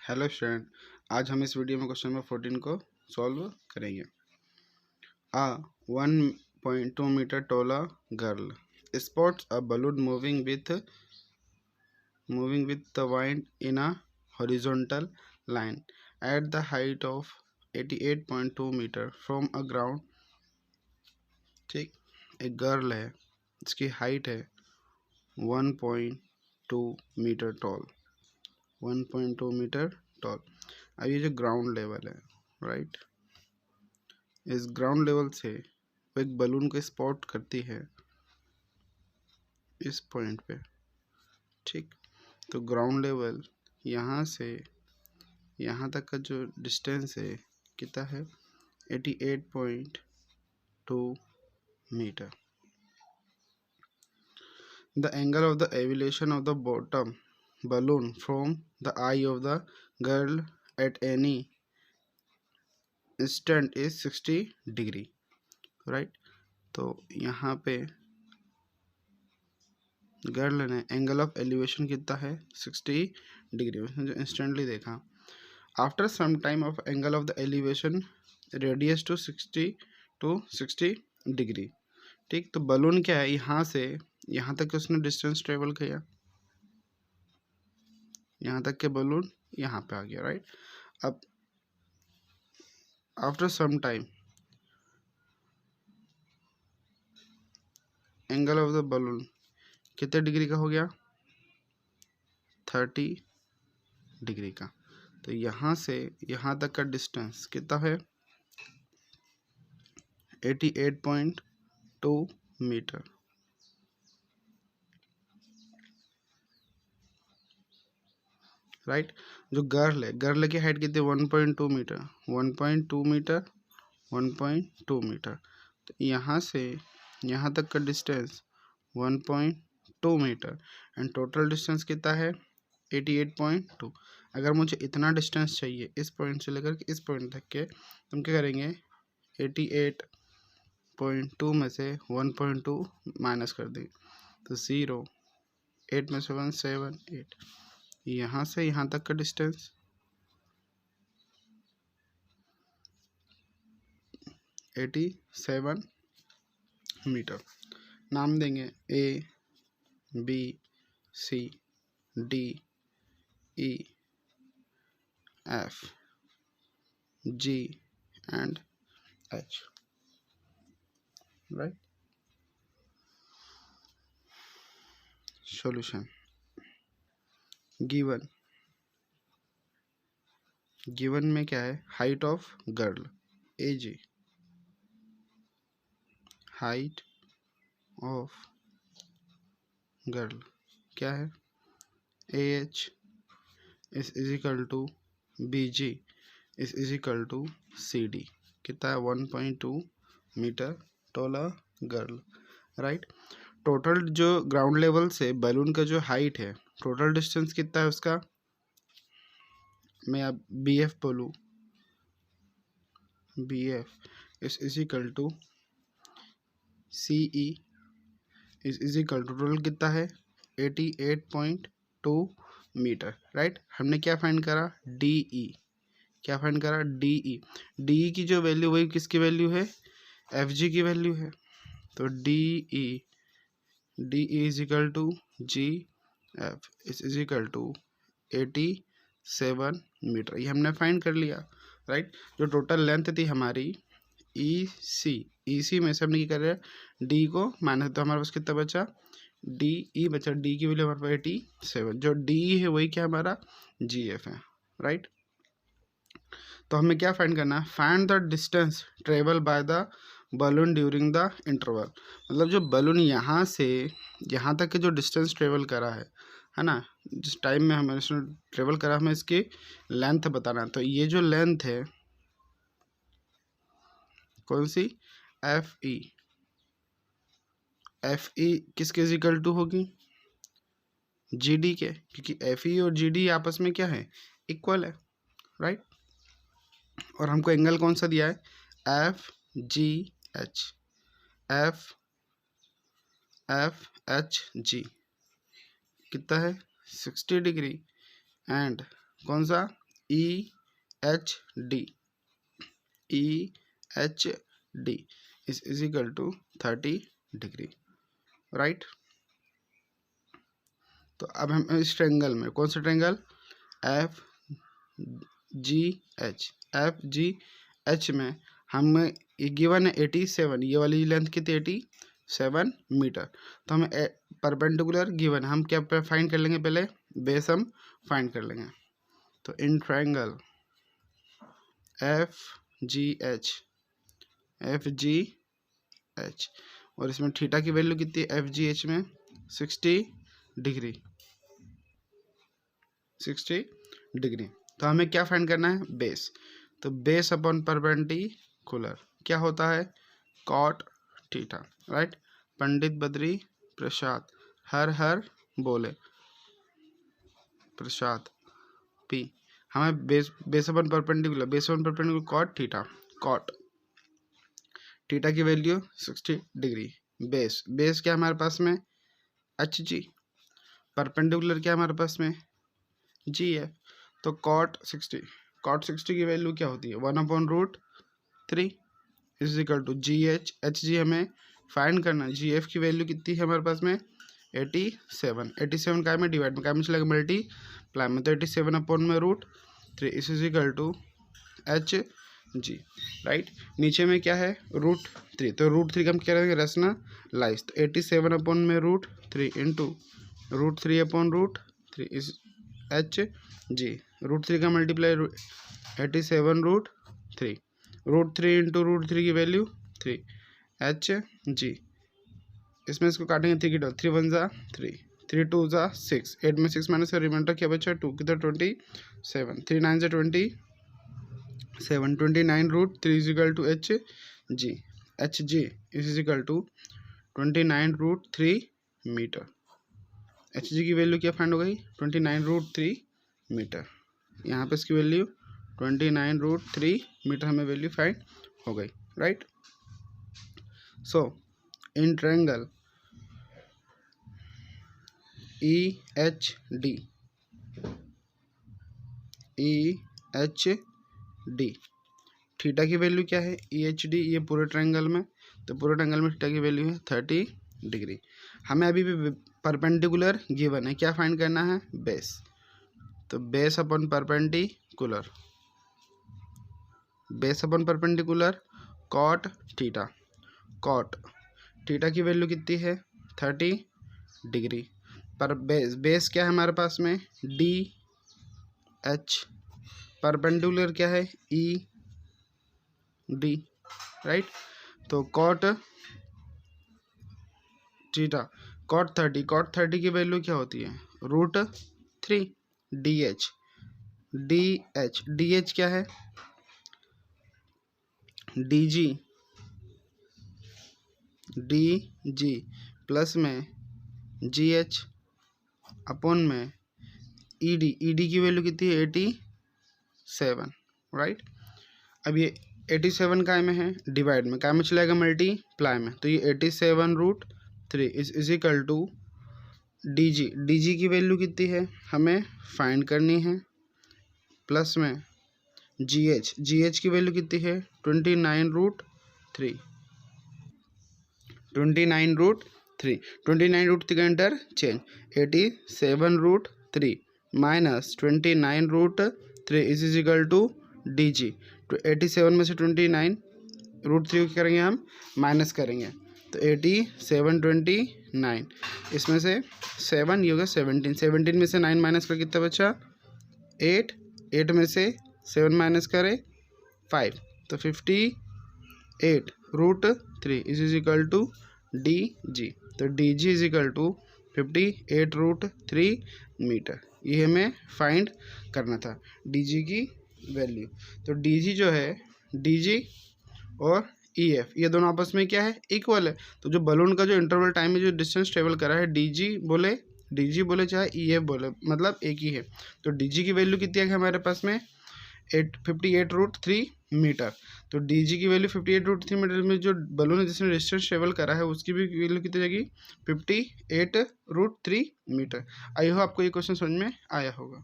Hello student, आज हम इस वीडियो में क्वेश्चन नंबर 14 को सॉल्व करेंगे। A 1.2 metre taller girl spots a balloon moving with the wind in a horizontal line at the height of 88.2 metre from a ground। ठीक, एक girl है, इसकी हाइट है 1.2 मीटर टॉल, 1.2 मीटर टॉल। अब ये जो ग्राउंड लेवल है, right, इस ग्राउंड लेवल से वो एक बलून को स्पॉट करती है इस पॉइंट पे। ठीक, तो ग्राउंड लेवल यहाँ से यहाँ तक का जो डिस्टेंस है कितना है, 88.2 metre. The angle of the elevation of the bottom balloon from the eye of the girl at any instant is 60 degree, right. तो यहाँ पे गर्ल ने एंगल ऑफ एलिवेशन कितना है 60 डिग्री, उसने जो इंस्टेंटली देखा। After some time of angle of the elevation reduces to 60 degree. ठीक, तो बलून क्या है, यहाँ से यहाँ तक उसने डिस्टेंस ट्रेवल किया, यहाँ तक के बलून यहाँ पे आ गया, राइट। अब after some time angle of the balloon कितने डिग्री का हो गया, 30 डिग्री का। तो यहाँ से यहाँ तक का डिस्टेंस कितना है, 88.2 मीटर, राइट। जो गर्ल की हाइट कितनी, 1.2 मीटर, 1.2 मीटर, 1.2 मीटर। तो यहाँ से यहाँ तक का distance 1.2 metre and total distance कितना है 88.2। अगर मुझे इतना डिस्टेंस चाहिए इस पॉइंट से लेकर के इस पॉइंट तक के, तो हम क्या करेंगे, 88.2 में से 1.2 माइनस कर देंगे, तो 0, 8 में से 1, 7, 8। यहाँ से यहाँ तक का डिस्टेंस 87 मीटर। नाम देंगे A, B, C, D, E, F, G and H, right। solution given में क्या है, height of girl AG, height of girl क्या है, AH is equal to BG is equal to CD। कितना है, 1.2 metre taller girl, right. Total जो ground level से balloon का जो हाइट है, टोटल डिस्टेंस कितना है उसका, मैं अब BF बोलूँ, BF is equal to CE is equal to, total कितना है 88.2 मीटर, राइट। हमने क्या फाइंड करा, DE, क्या फाइंड करा, DE की जो वैल्यू वही किसकी वैल्यू है, FG की वैल्यू है। तो DE is equal to GF is equal to 87 metre, ये हमने फाइंड कर लिया, राइट। जो टोटल लेंथ थी हमारी EC में से हमने क्या कर रहा है, D को माइनस, तो हमारे पास कितना बचा, DE बचा, D की वैल्यू हमारे पास 87, जो DE है वही क्या हमारा GF है, राइट। तो हमें क्या फाइंड करना है, find the distance travel by the balloon during the interval. मतलब जो बलून यहाँ से यहाँ तक के जो डिस्टेंस ट्रेवल करा है ना, जिस टाइम में हमें इसने ट्रेवल करा, हमें इसकी लेंथ बताना है। तो ये जो लेंथ है कौन सी, FE किसके इक्वल टू होगी, GD के, क्योंकि FE और GD आपस में क्या है, इक्वल है, राइट। और हमको एंगल कौन सा दिया है, FGH, FHG कितना है 60 डिग्री, एंड कौन सा EHD is equal to 30 degree, right. तो अब हम इस ट्रायंगल में, कौन सा ट्रायंगल, FGH में हमें गिवन है 87, ये वाली लेंथ कितनी 87 मीटर। तो हमें परपेंडिकुलर गिवन, हम क्या फाइंड कर लेंगे, पहले बेस हम फाइंड कर लेंगे। तो इन ट्रायंगल FGH और इसमें थीटा की वैल्यू कितनी है FGH में 60 डिग्री। तो हमें क्या फाइंड करना है, बेस। तो बेस अपॉन परपेंडिकुलर क्या होता है, cot theta, right. Pandit Badri Prasad, हर बोले प्रसाद पी। हमें base upon perpendicular cot theta की वैल्यू 60 डिग्री। बेस क्या हमारे पास में HG, परपेंडिकुलर क्या हमारे पास में GF। तो कॉट 60 की वैल्यू क्या होती है 1/√3 is equal to GH। HG हमें फाइंड करना है, GF की वैल्यू कितनी है हमारे पास में 87 का में डिवाइड में, क्या में चलेगा मल्टीप्लाई में, तो 87/√3 is equal to HG, right. नीचे में क्या है √3, तो √3 का हम क्या करेंगे रैशनलाइज, तो 87/√3 इंटू √3/√3 इज HG। √3 का मल्टीप्लाई 87/√3, √3 इंटू √3 की वैल्यू 3 HG। इसमें इसको काटेंगे 3 की 3 1 जा 3, 3 2 जा 6, 8 में 6 माइनस रिमाइंडर क्या बचा 2, कितना 27, 3 9 जा 27, 29√3 is equal to HG is equal to 29√3 metre. HG की वैल्यू क्या फाइंड हो गई 29√3 मीटर। यहाँ पे इसकी वैल्यू 29√3 मीटर हमें वैल्यू फाइंड हो गई, right. So in triangle EHD theta की वैल्यू क्या है EHD, ये पूरे ट्रायंगल में, तो पूरे ट्रायंगल में थीटा की वैल्यू है 30 डिग्री। हमें अभी भी परपेंडिकुलर गिवन है, क्या फाइंड करना है बेस। तो base upon perpendicular cot theta की वैल्यू कितनी है 30 डिग्री। पर बेस क्या है हमारे पास में DH, परपेंडिकुलर क्या है ED, राइट। तो कॉट 30 की वैल्यू क्या होती है √3 DH क्या है DG प्लस में GH अपॉन में ED की वैल्यू कितनी है 87, राइट। अब ये 87 काय में है डिवाइड में, काय में चलेगा मल्टीप्लाई में, तो ये 87√3 इज इक्वल टू DG की वैल्यू कितनी है हमें फाइंड करनी है, प्लस में GH की वैल्यू कितनी है 29√3 का interchange 87√3 minus 29√3 is equal to DG। तो 87 में से 29√3 करेंगे हम माइनस करेंगे, तो 8729, इसमें से 7 ये होगा 17 में से 9 माइनस कर कितना बचा 8 में से 7 माइनस करें 5, तो 58√3 इज इक्वल टू DG। तो DG is equal to 58√3 metre. ये हमें फाइंड करना था DG की वैल्यू। तो DG जो है DG और EF ये दोनों आपस में क्या है इक्वल है। तो जो बलून का जो इंटरवल टाइम में जो डिस्टेंस ट्रेवल करा है DG बोले चाहे EF बोले मतलब एक ही है। तो DG की वैल्यू कितनी है हमारे पास में 58√3 मीटर। तो DG की वैल्यू 58√3 मीटर में जो बलून है जिसने डिस्टेंस ट्रेवल करा है उसकी भी वैल्यू कितनी जाएगी 58√3 मीटर। आई होप आपको ये क्वेश्चन समझ में आया होगा।